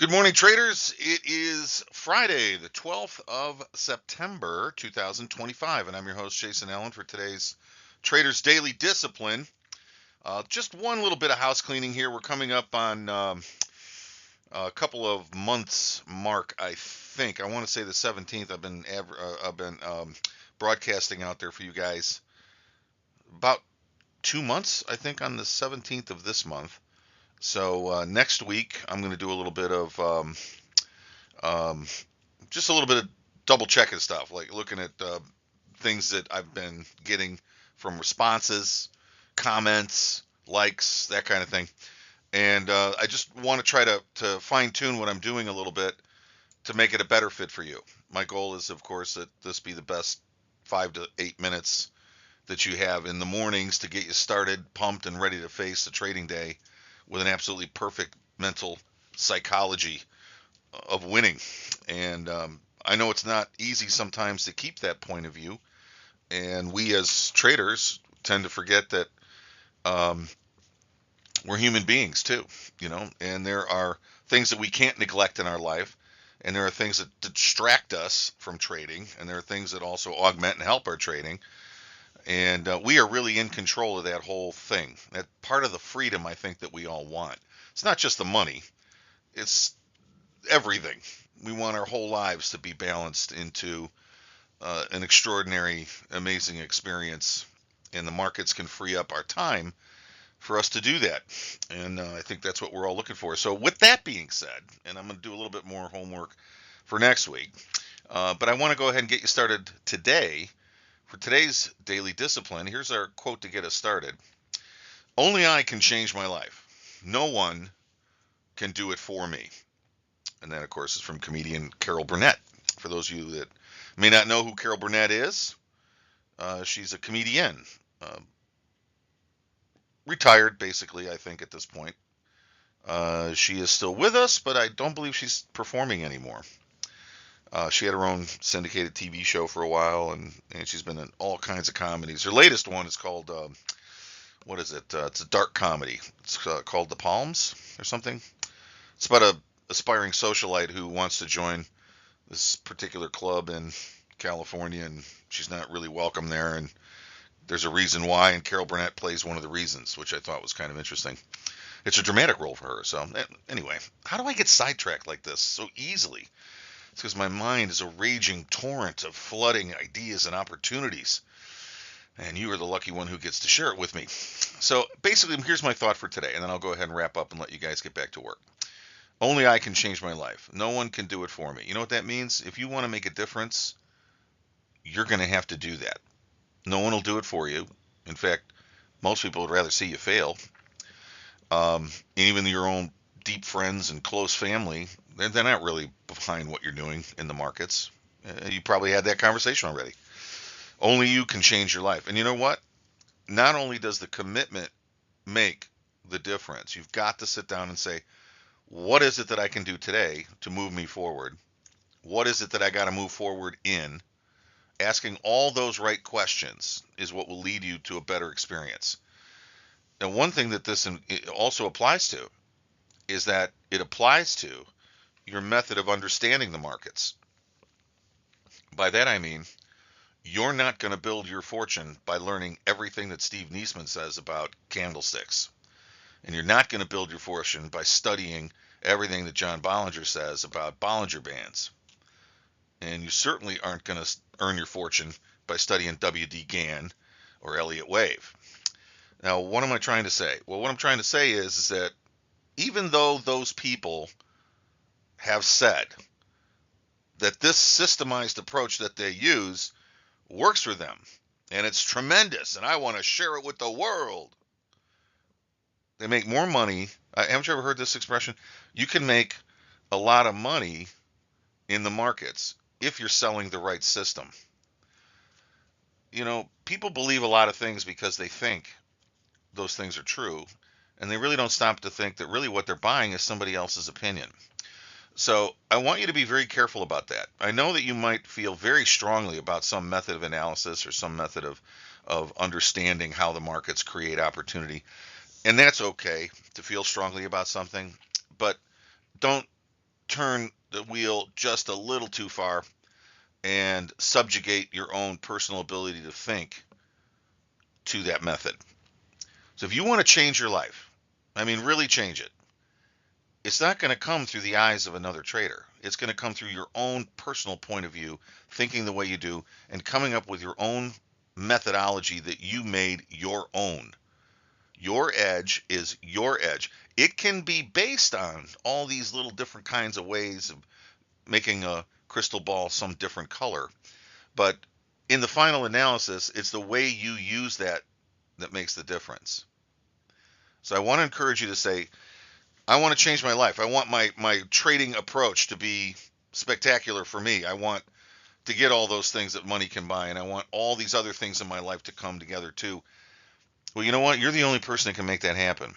Good morning, traders. It is Friday, the 12th of September, 2025, and I'm your host, Jason Allen, for today's Traders Daily Discipline. Just one little bit of house cleaning here. We're coming up on a couple of months mark, I think. I want to say the 17th. I've been broadcasting out there for you guys about 2 months, I think, on the 17th of this month. So next week, I'm going to do a little bit of um, just a little bit of double checking stuff, like looking at things that I've been getting from responses, comments, likes, that kind of thing. And I just want to try to fine tune what I'm doing a little bit to make it a better fit for you. My goal is, of course, that this be the best 5 to 8 minutes that you have in the mornings to get you started, pumped, and ready to face the trading day with an absolutely perfect mental psychology of winning. And I know it's not easy sometimes to keep that point of view. And we as traders tend to forget that um, we're human beings too, and there are things that we can't neglect in our life. And there are things that distract us from trading. And there are things that also augment and help our trading. And we are really in control of that whole thing. That part of the freedom I think that we all want. It's not just the money, it's everything. We want our whole lives to be balanced into an extraordinary, amazing experience, and the markets can free up our time for us to do that. And I think that's what we're all looking for. So, with that being said, and I'm going to do a little bit more homework for next week, but I want to go ahead and get you started today. For today's daily discipline, here's our quote to get us started. Only I can change my life. No one can do it for me. And that, of course, is from comedian Carol Burnett. For those of you that may not know who Carol Burnett is, she's a comedian, uh, retired basically, I think, at this point. She is still with us, but I don't believe she's performing anymore. She had her own syndicated TV show for a while, and she's been in all kinds of comedies. Her latest one is called, what is it? It's a dark comedy. It's called The Palms or something. It's about a aspiring socialite who wants to join this particular club in California, and she's not really welcome there. And there's a reason why, and Carol Burnett plays one of the reasons, which I thought was kind of interesting. It's a dramatic role for her. So, anyway, how do I get sidetracked like this so easily? It's because my mind is a raging torrent of flooding ideas and opportunities. And you are the lucky one who gets to share it with me. So, basically, here's my thought for today, and then I'll go ahead and wrap up and let you guys get back to work. Only I can change my life. No one can do it for me. You know what that means? If you want to make a difference, you're going to have to do that. No one will do it for you. In fact, most people would rather see you fail. And even your own deep friends and close family, they're not really behind what you're doing in the markets. You probably had that conversation already. Only you can change your life. And you know what? Not only does the commitment make the difference, you've got to sit down and say, what is it that I can do today to move me forward? What is it that I got to move forward in? Asking all those right questions is what will lead you to a better experience. Now, one thing that this also applies to is that it applies to your method of understanding the markets. By that I mean, you're not going to build your fortune by learning everything that Steve Niesman says about candlesticks. And you're not going to build your fortune by studying everything that John Bollinger says about Bollinger Bands. And you certainly aren't going to earn your fortune by studying W.D. Gann or Elliott Wave. Now, what am I trying to say? Well, what I'm trying to say is that even though those people have said that this systemized approach that they use works for them, and it's tremendous, and I want to share it with the world, they make more money. Haven't you ever heard this expression? You can make a lot of money in the markets if you're selling the right system. People believe a lot of things because they think those things are true, and they really don't stop to think that really what they're buying is somebody else's opinion. So I want you to be very careful about that. I know that you might feel very strongly about some method of analysis or some method of understanding how the markets create opportunity, and that's okay to feel strongly about something, but don't turn the wheel just a little too far and subjugate your own personal ability to think to that method. So if you want to change your life, I mean, really change it, it's not going to come through the eyes of another trader. It's going to come through your own personal point of view, thinking the way you do, and coming up with your own methodology that you made your own. Your edge is your edge. It can be based on all these little different kinds of ways of making a crystal ball some different color. But in the final analysis, it's the way you use that that makes the difference. So I want to encourage you to say, I want to change my life. I want my trading approach to be spectacular for me. I want to get all those things that money can buy, and I want all these other things in my life to come together too. Well, you know what? You're the only person that can make that happen.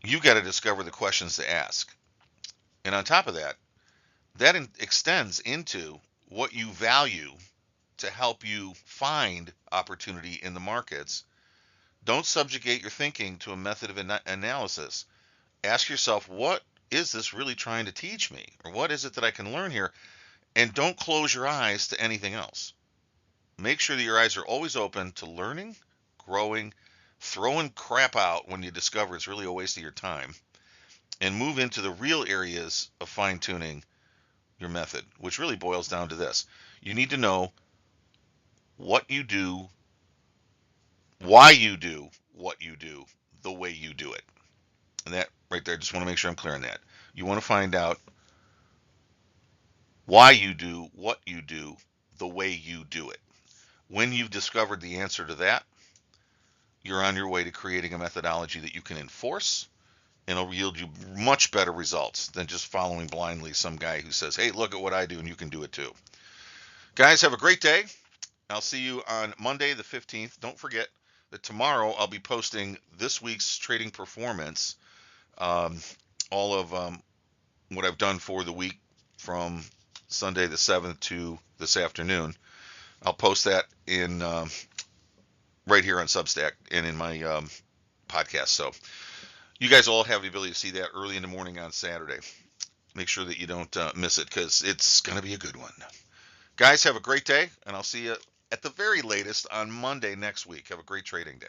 You've got to discover the questions to ask. And on top of that, that extends into what you value to help you find opportunity in the markets. Don't subjugate your thinking to a method of analysis. Ask yourself, what is this really trying to teach me? Or what is it that I can learn here? And don't close your eyes to anything else. Make sure that your eyes are always open to learning, growing, throwing crap out when you discover it's really a waste of your time, and move into the real areas of fine tuning your method, which really boils down to this. You need to know what you do, why you do what you do, the way you do it. And that right there, just want to make sure I'm clear on that. You want to find out why you do what you do, the way you do it. When you've discovered the answer to that, you're on your way to creating a methodology that you can enforce, and it'll yield you much better results than just following blindly some guy who says, hey, look at what I do and you can do it too. Guys, have a great day. I'll see you on Monday the 15th. Don't forget that tomorrow I'll be posting this week's trading performance, all of what I've done for the week from Sunday the 7th to this afternoon. I'll post that in right here on Substack and in my podcast. So you guys all have the ability to see that early in the morning on Saturday. Make sure that you don't miss it, because it's going to be a good one. Guys, have a great day, and I'll see you at the very latest on Monday next week. Have a great trading day.